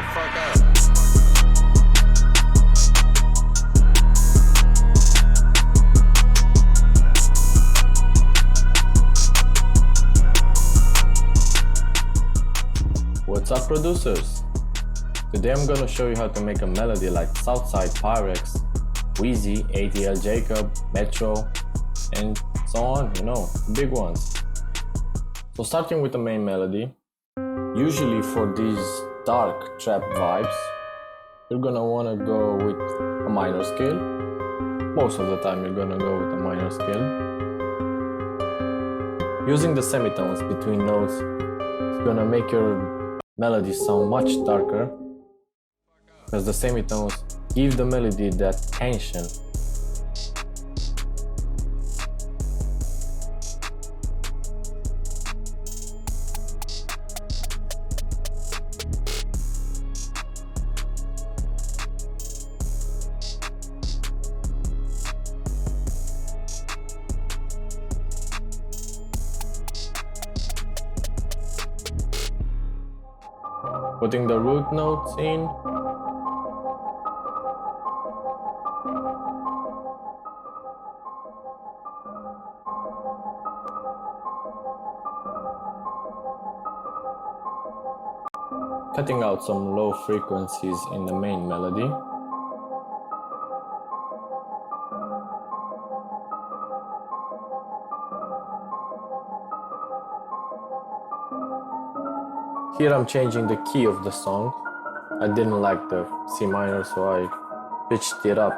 fuck up. What's up, producers? Today I'm gonna show you how to make a melody like SOUTHSIDE, PYREX, Wheezy, ATL Jacob, Metro, and so on, you know, big ones. So starting with the main melody, usually for these dark trap vibes, you're gonna wanna go with a minor scale. Most of the time you're gonna go with a minor scale. Using the semitones between notes is gonna make your melody sound much darker, because the semitones give the melody that tension. Putting the root notes in. Cutting out some low frequencies in the main melody. Here I'm changing the key of the song. I didn't like the C minor, so I pitched it up.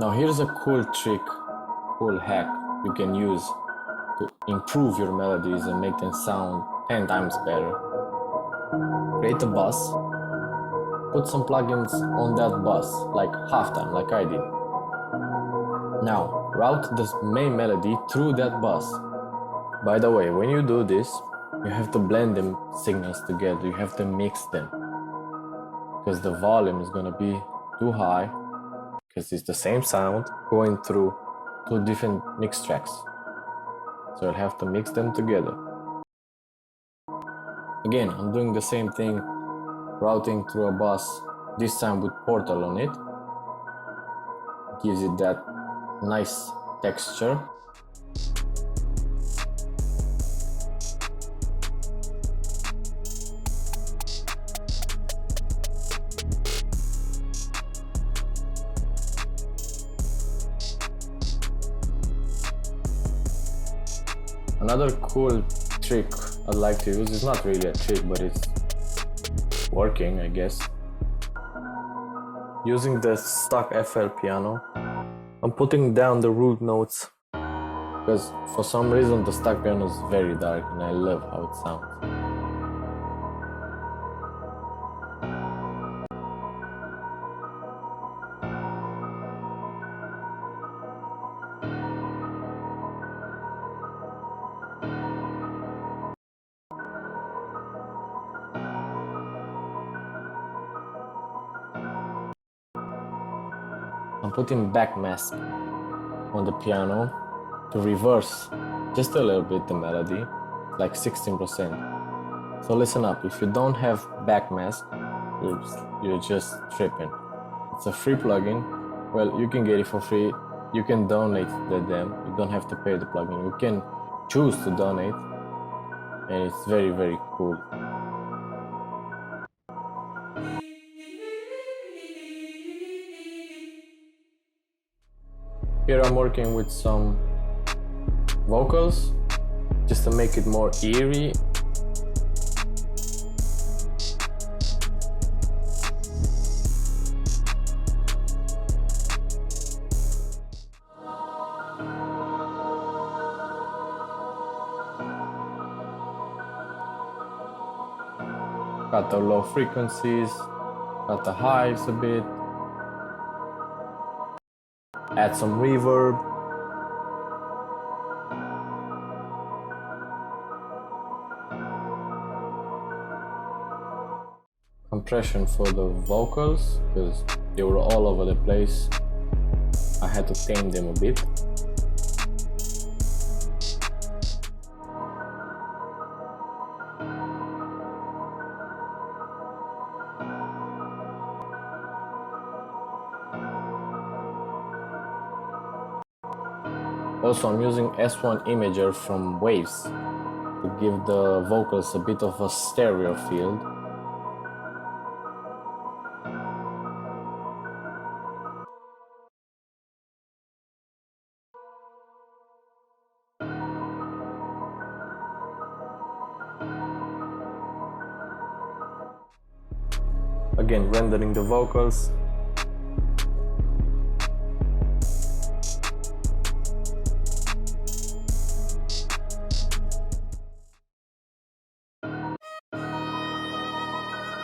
Now here's a cool trick, cool hack you can use to improve your melodies and make them sound 10 times better. Create a bus, put some plugins on that bus, like halftime, like I did. Now, route the main melody through that bus. By the way, when you do this, you have to blend them signals together, you have to mix them. Because the volume is gonna be too high, because it's the same sound going through two different mix tracks. So you'll have to mix them together. Again, I'm doing the same thing, routing through a bus, this time with Portal on it. Gives it that nice texture. Another cool trick I'd like to use, it's not really a trick, but it's working, I guess. Using the stock FL piano, I'm putting down the root notes, because for some reason the stock piano is very dark and I love how it sounds. I'm putting back mask on the piano to reverse just a little bit the melody, like 16%. So listen up, if you don't have back mask, you're just tripping. It's a free plugin. Well, you can get it for free. You can donate to them. You don't have to pay the plugin. You can choose to donate, and it's very, very cool. Here I'm working with some vocals, just to make it more eerie. Cut the low frequencies, cut the highs a bit. Add some reverb. Compression for the vocals, because they were all over the place. I had to tame them a bit. Also, I'm using S1 imager from Waves to give the vocals a bit of a stereo feel. Again, rendering the vocals.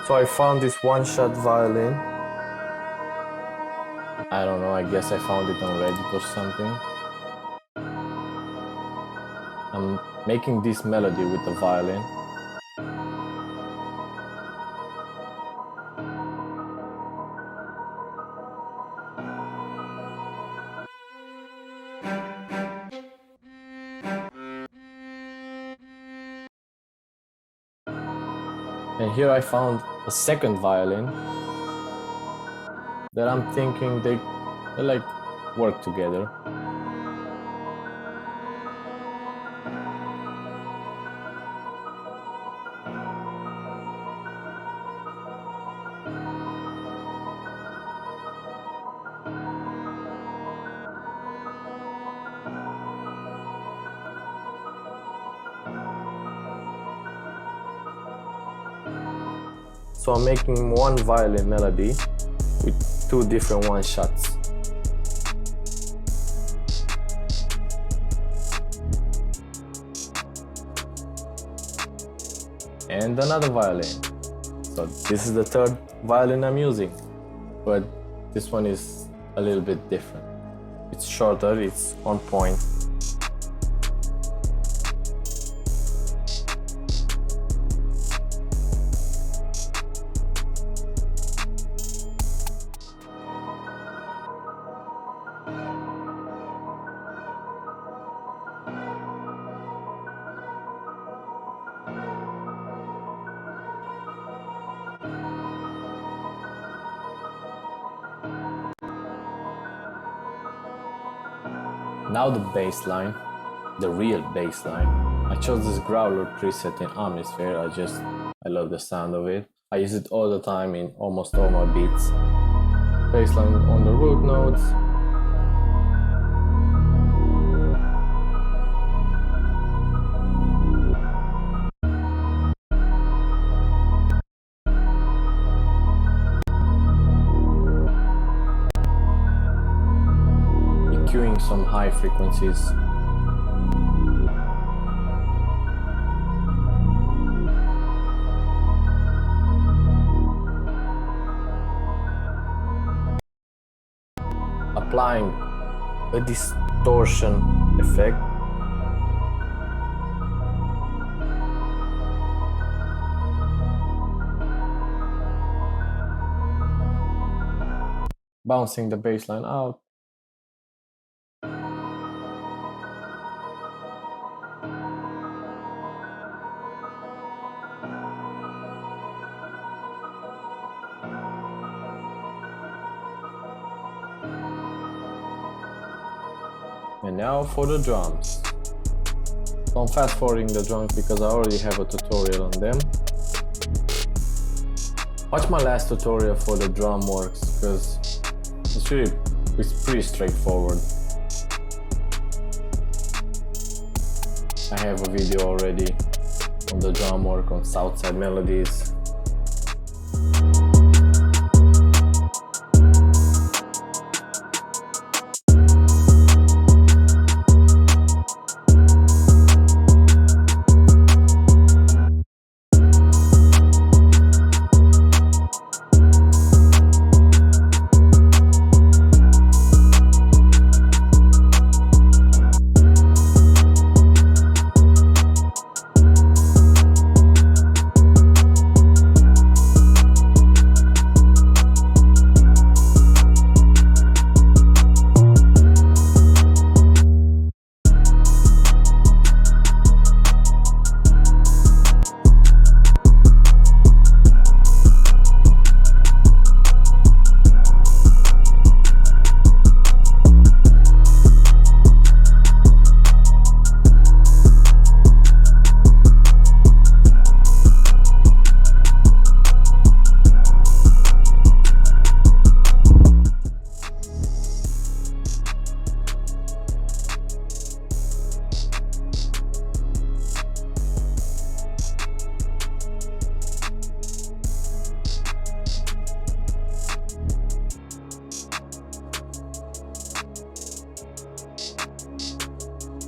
So I found this one-shot violin. I don't know, I guess I found it on Reddit or something. I'm making this melody with the violin. And here I found a second violin that I'm thinking they like work together. So I'm making one violin melody with two different one-shots. And another violin. So this is the third violin I'm using, but this one is a little bit different. It's shorter, it's on point. Now the bassline, the real bassline. I chose this growler preset in Atmosphere. I love the sound of it. I use it all the time in almost all my beats. Bassline on the root notes. EQing some high frequencies. Applying a distortion effect. Bouncing the bassline out. And now for the drums. So I'm fast forwarding the drums because I already have a tutorial on them. Watch my last tutorial for the drum works because it's pretty straightforward. I have a video already on the drum work on SOUTHSIDE Melodies.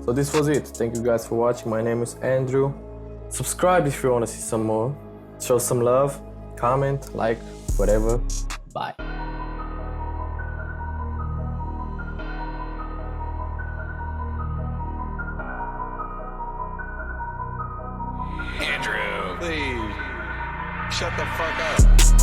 So this was it. Thank you guys for watching. My name is Andrew. Subscribe if you want to see some more. Show some love, comment, like, whatever. Bye. Andrew, please shut the fuck up.